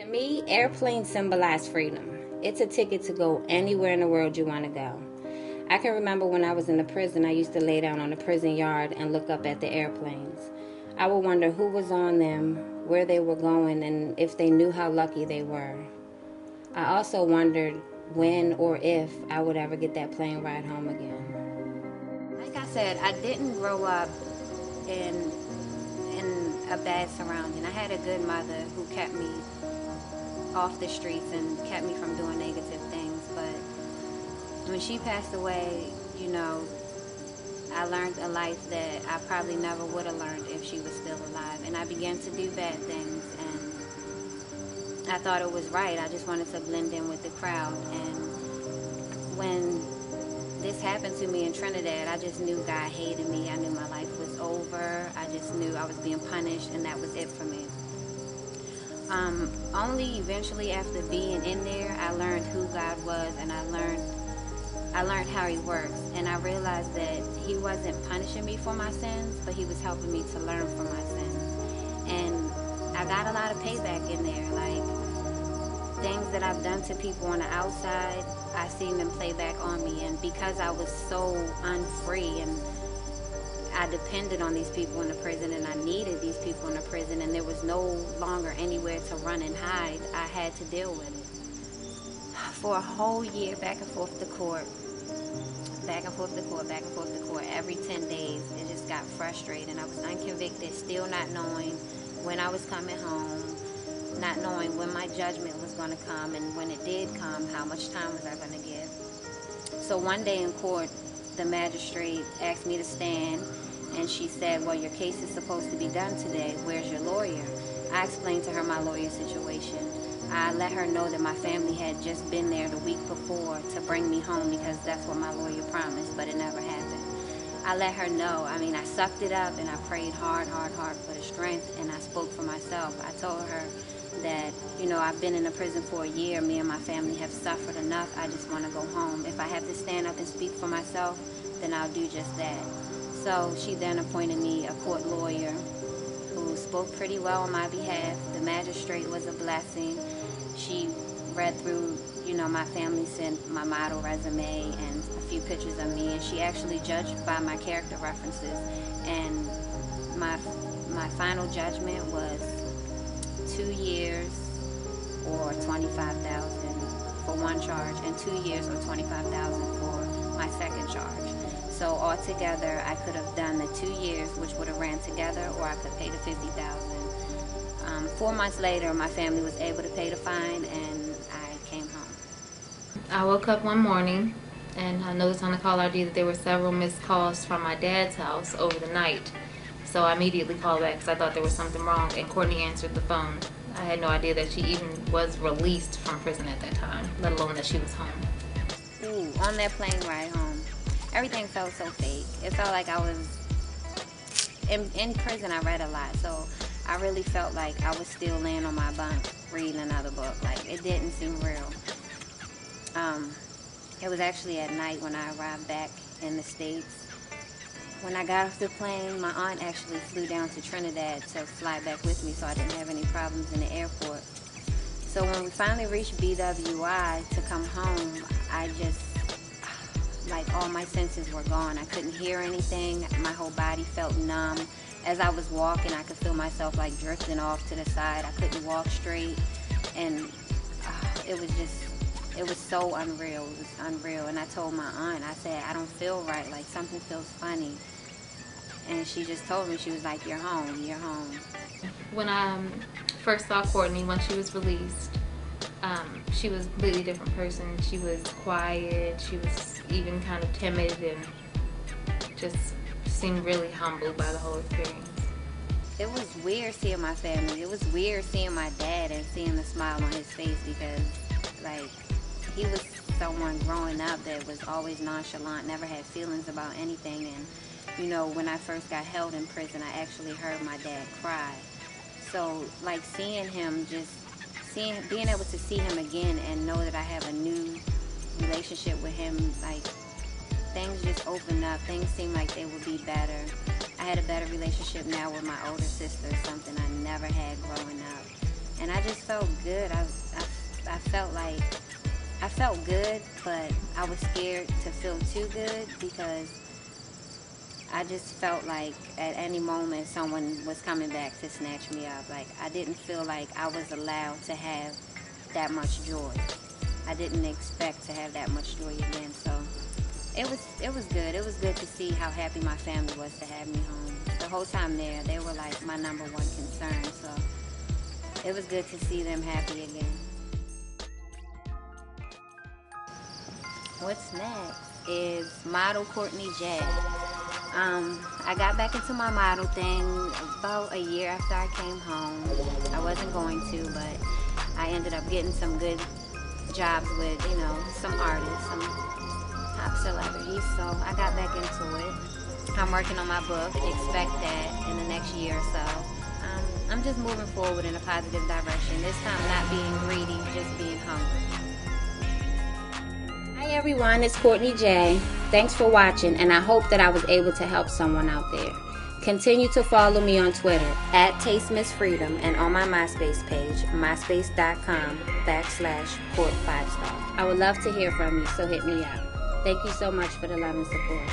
To me, airplanes symbolize freedom. It's a ticket to go anywhere in the world you want to go. I can remember when I was in the prison, I used to lay down on the prison yard and look up at the airplanes. I would wonder who was on them, where they were going, and if they knew how lucky they were. I also wondered when or if I would ever get that plane ride home again. Like I said, I didn't grow up in a bad surrounding. I had a good mother who kept me off the streets and kept me from doing negative things. But when she passed away, you know, I learned a life that I probably never would have learned if she was still alive. And I began to do bad things, and I thought it was right. I just wanted to blend in with the crowd. And when this happened to me in Trinidad, I just knew God hated me. I knew my life was over. I just knew I was being punished, and that was it for me. Only eventually after being in there, I learned who God was, and I learned how He works. And I realized that He wasn't punishing me for my sins, but He was helping me to learn from my sins. And I got a lot of payback in there, like things that I've done to people on the outside, I seen them play back on me. And because I was so unfree and I depended on these people in the prison, and I needed these people in the prison, and there was no longer anywhere to run and hide, I had to deal with it. For a whole year, back and forth to court, back and forth to court, back and forth to court, every 10 days, it just got frustrating. I was unconvicted, still not knowing when I was coming home, not knowing when my judgment was going to come, and when it did come, how much time was I going to give. So one day in court, the magistrate asked me to stand, and she said, well, your case is supposed to be done today. Where's your lawyer? I explained to her my lawyer situation. I let her know that my family had just been there the week before to bring me home, because that's what my lawyer promised, but it never happened. I let her know. I mean, I sucked it up, and I prayed hard for the strength, and I spoke for myself. I told her that, you know, I've been in a prison for a year. Me and my family have suffered enough. I just want to go home. If I have to stand up and speak for myself, then I'll do just that. So she then appointed me a court lawyer who spoke pretty well on my behalf. The magistrate was a blessing. She read through, you know, my family sent my model resume and a few pictures of me, and she actually judged by my character references. And my final judgment was 2 years or $25,000 for one charge, and 2 years or $25,000 for my second charge. So altogether, I could have done the 2 years, which would have ran together, or I could pay the $50,000. 4 months later, my family was able to pay the fine, and I came home. I woke up one morning, and I noticed on the caller ID that there were several missed calls from my dad's house over the night. So I immediately called back because I thought there was something wrong, and Courtney answered the phone. I had no idea that she even was released from prison at that time, let alone that she was home. Ooh, on that plane ride home, everything felt so fake. It felt like I was in prison. I read a lot, so I really felt like I was still laying on my bunk reading another book. Like, it didn't seem real. It was actually at night when I arrived back in the States. When I got off the plane, my aunt actually flew down to Trinidad to fly back with me, so I didn't have any problems in the airport. So when we finally reached BWI to come home, I just, like, all my senses were gone. I couldn't hear anything. My whole body felt numb. As I was walking, I could feel myself, like, drifting off to the side. I couldn't walk straight, and it was so unreal. It was unreal. And I told my aunt, I said, I don't feel right. Like, something feels funny. And she just told me, she was like, you're home, you're home. When I first saw Courtney, when she was released, she was a completely different person. She was quiet. She was even kind of timid, and just seemed really humbled by the whole experience. It was weird seeing my family. It was weird seeing my dad and seeing the smile on his face, because, like, he was someone growing up that was always nonchalant, never had feelings about anything. And, you know, when I first got held in prison, I actually heard my dad cry. So, like, seeing him, being able to see him again and know that I have a new relationship with him, like, things just opened up. Things seemed like they would be better. I had a better relationship now with my older sister, something I never had growing up. and I just felt good. I felt like I felt good, but I was scared to feel too good because I just felt like at any moment someone was coming back to snatch me up. Like, I didn't feel like I was allowed to have that much joy. I didn't expect to have that much joy again. So it was good. It was good to see how happy my family was to have me home. The whole time there, they were like my number one concern. So it was good to see them happy again. What's next is model Courtney J. I got back into my model thing about a year after I came home. I wasn't going to, but I ended up getting some good jobs with, some artists, some top celebrities. So I got back into it. I'm working on my book. Expect that in the next year or so. I'm just moving forward in a positive direction. This time not being greedy, just being hungry. Hi everyone, it's Courtney J. Thanks for watching, and I hope that I was able to help someone out there. Continue to follow me on Twitter @TasteMissFreedom and on my MySpace page, myspace.com/Court5star. I would love to hear from you, so hit me up. Thank you so much for the love and support.